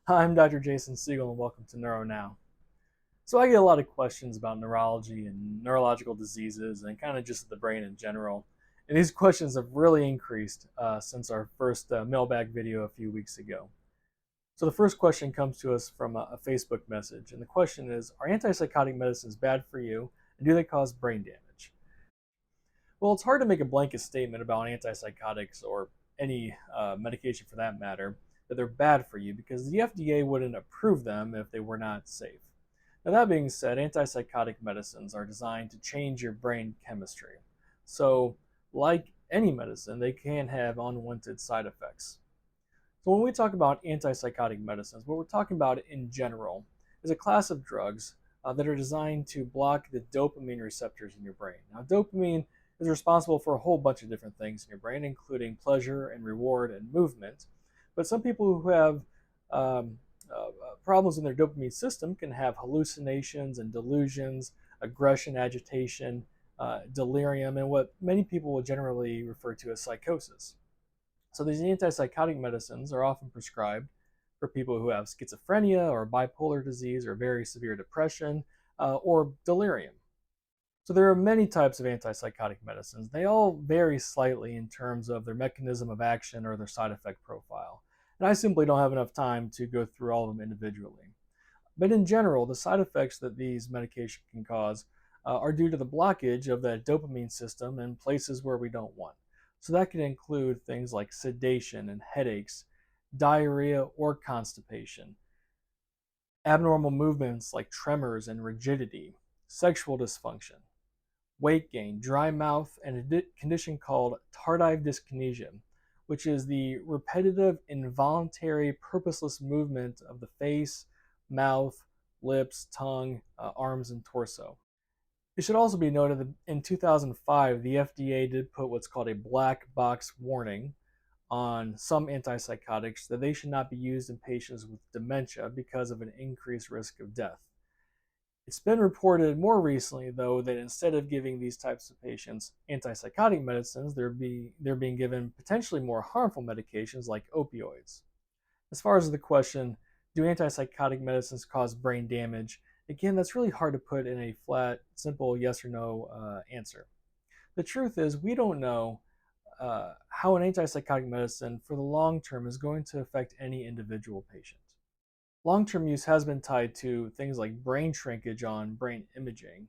Hi, I'm Dr. Jason Siegel, and welcome to Neuro Now. So, I get a lot of questions about neurology and neurological diseases and kind of just the brain in general. And these questions have really increased since our first mailbag video a few weeks ago. So, the first question comes to us from a Facebook message. And the question is: Are antipsychotic medicines bad for you, and do they cause brain damage? Well, it's hard to make a blanket statement about antipsychotics or any medication for that matter that they're bad for you because the FDA wouldn't approve them if they were not safe. Now, that being said, antipsychotic medicines are designed to change your brain chemistry. So, like any medicine, they can have unwanted side effects. So, when we talk about antipsychotic medicines, what we're talking about in general is a class of drugs that are designed to block the dopamine receptors in your brain. Now, dopamine is responsible for a whole bunch of different things in your brain, including pleasure and reward and movement. But some people who have um, problems in their dopamine system can have hallucinations and delusions, aggression, agitation, delirium, and what many people will generally refer to as psychosis. So these antipsychotic medicines are often prescribed for people who have schizophrenia or bipolar disease or very severe depression or delirium. So there are many types of antipsychotic medicines. They all vary slightly in terms of their mechanism of action or their side effect profile. And I simply don't have enough time to go through all of them individually. But in general, the side effects that these medications can cause are due to the blockage of that dopamine system in places where we don't want. So that can include things like sedation and headaches, diarrhea or constipation, abnormal movements like tremors and rigidity, sexual dysfunction, weight gain, dry mouth, and a condition called tardive dyskinesia, which is the repetitive, involuntary, purposeless movement of the face, mouth, lips, tongue, arms, and torso. It should also be noted that in 2005, the FDA did put what's called a black box warning on some antipsychotics that they should not be used in patients with dementia because of an increased risk of death. It's been reported more recently, though, that instead of giving these types of patients antipsychotic medicines, they're being given potentially more harmful medications like opioids. As far as the question, do antipsychotic medicines cause brain damage? Again, that's really hard to put in a flat, simple yes or no answer. The truth is, we don't know how an antipsychotic medicine for the long term is going to affect any individual patient. Long term use has been tied to things like brain shrinkage on brain imaging,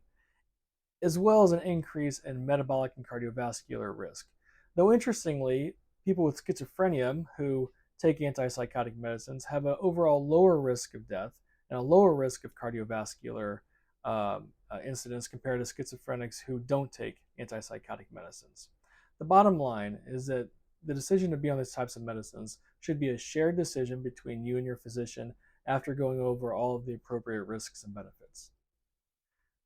as well as an increase in metabolic and cardiovascular risk. Though interestingly, people with schizophrenia who take antipsychotic medicines have an overall lower risk of death and a lower risk of cardiovascular incidents compared to schizophrenics who don't take antipsychotic medicines. The bottom line is that the decision to be on these types of medicines should be a shared decision between you and your physician after going over all of the appropriate risks and benefits.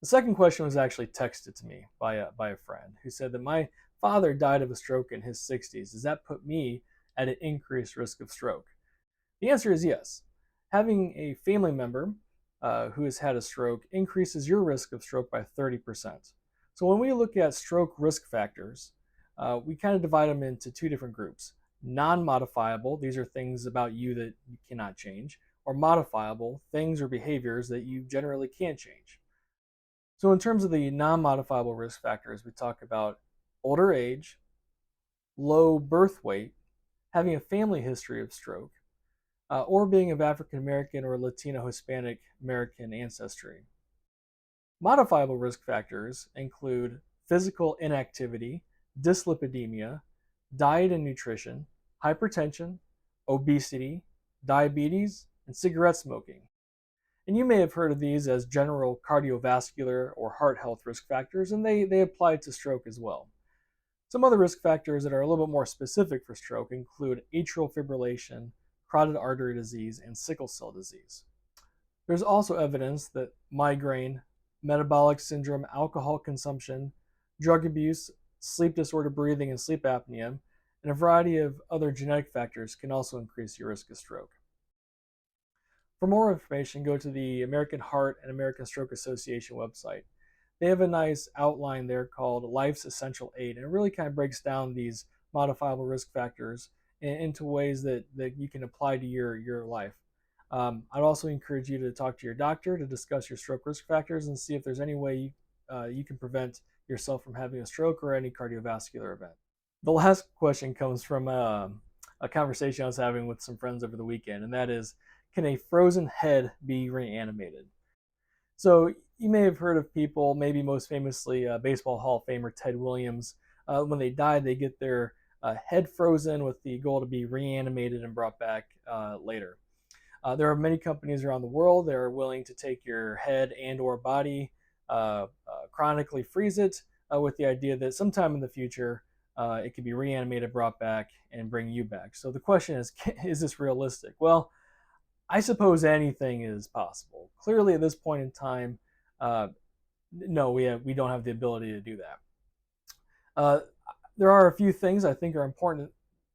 The second question was actually texted to me by a friend who said that my father died of a stroke in his 60s. Does that put me at an increased risk of stroke? The answer is yes. Having a family member who has had a stroke increases your risk of stroke by 30%. So when we look at stroke risk factors, we kind of divide them into two different groups. Non-modifiable, these are things about you that you cannot change, or modifiable, things or behaviors that you generally can change. So in terms of the non-modifiable risk factors, we talk about older age, low birth weight, having a family history of stroke, or being of African American or Latino Hispanic American ancestry. Modifiable risk factors include physical inactivity, dyslipidemia, diet and nutrition, hypertension, obesity, diabetes, and cigarette smoking. And you may have heard of these as general cardiovascular or heart health risk factors, and they apply to stroke as well. Some other risk factors that are a little bit more specific for stroke include atrial fibrillation, carotid artery disease, and sickle cell disease. There's also evidence that migraine, metabolic syndrome, alcohol consumption, drug abuse, sleep disorder breathing, and sleep apnea, and a variety of other genetic factors can also increase your risk of stroke. For more information, go to the American Heart and American Stroke Association website. They have a nice outline there called Life's Essential 8, and it really kind of breaks down these modifiable risk factors into ways that you can apply to your life. I'd also encourage you to talk to your doctor to discuss your stroke risk factors and see if there's any way you can prevent yourself from having a stroke or any cardiovascular event. The last question comes from a conversation I was having with some friends over the weekend, and that is, can a frozen head be reanimated? So you may have heard of people, maybe most famously Baseball Hall of Famer Ted Williams. When they die, they get their head frozen with the goal to be reanimated and brought back later. There are many companies around the world that are willing to take your head and or body, chronically freeze it with the idea that sometime in the future it could be reanimated, brought back, and bring you back. So the question is this realistic? Well, I suppose anything is possible. Clearly, at this point in time, no, we don't have the ability to do that. There are a few things I think are important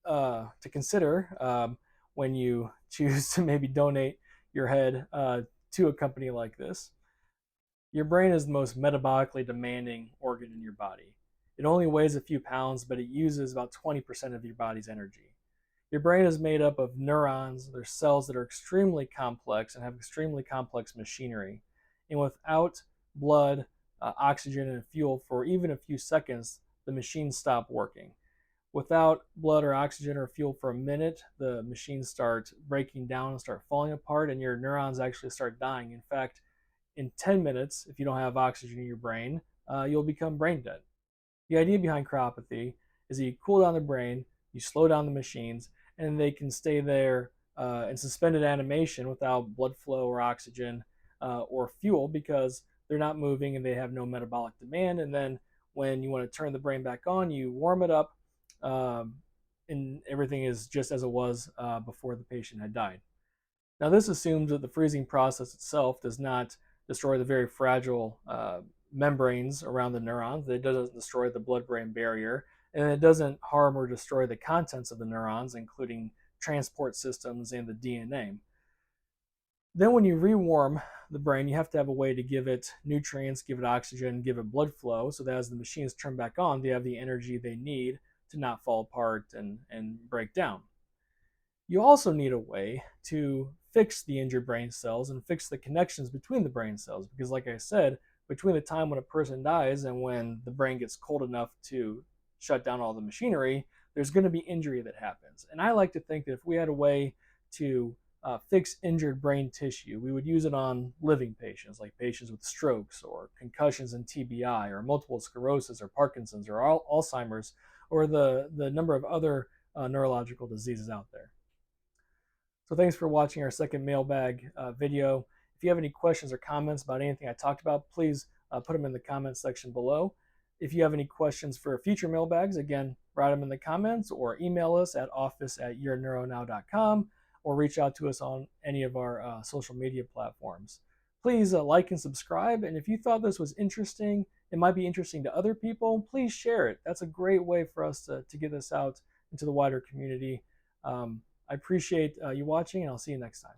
to consider when you choose to maybe donate your head to a company like this. Your brain is the most metabolically demanding organ in your body. It only weighs a few pounds, but it uses about 20% of your body's energy. Your brain is made up of neurons. There's cells that are extremely complex and have extremely complex machinery. And without blood, oxygen, and fuel for even a few seconds, the machines stop working. Without blood or oxygen or fuel for a minute, the machines start breaking down and start falling apart, and your neurons actually start dying. In fact, in 10 minutes, if you don't have oxygen in your brain, you'll become brain dead. The idea behind cryoapathy is that you cool down the brain, you slow down the machines, and they can stay there in suspended animation without blood flow or oxygen or fuel because they're not moving and they have no metabolic demand. And then when you want to turn the brain back on, you warm it up, and everything is just as it was before the patient had died. Now, this assumes that the freezing process itself does not destroy the very fragile membranes around the neurons, that it doesn't destroy the blood-brain barrier, and it doesn't harm or destroy the contents of the neurons, including transport systems and the DNA. Then when you rewarm the brain, you have to have a way to give it nutrients, give it oxygen, give it blood flow, so that as the machines turn back on, they have the energy they need to not fall apart and break down. You also need a way to fix the injured brain cells and fix the connections between the brain cells, because like I said, between the time when a person dies and when the brain gets cold enough to shut down all the machinery, there's going to be injury that happens. And I like to think that if we had a way to fix injured brain tissue, we would use it on living patients, like patients with strokes or concussions and TBI or multiple sclerosis or Parkinson's or Alzheimer's or the number of other neurological diseases out there. So thanks for watching our second mailbag video. If you have any questions or comments about anything I talked about, please put them in the comments section below. If you have any questions for future mailbags, again, write them in the comments or email us at office@yourneuronow.com or reach out to us on any of our social media platforms. Please like and subscribe, and if you thought this was interesting, it might be interesting to other people, please share it. That's a great way for us to get this out into the wider community. I appreciate you watching, and I'll see you next time.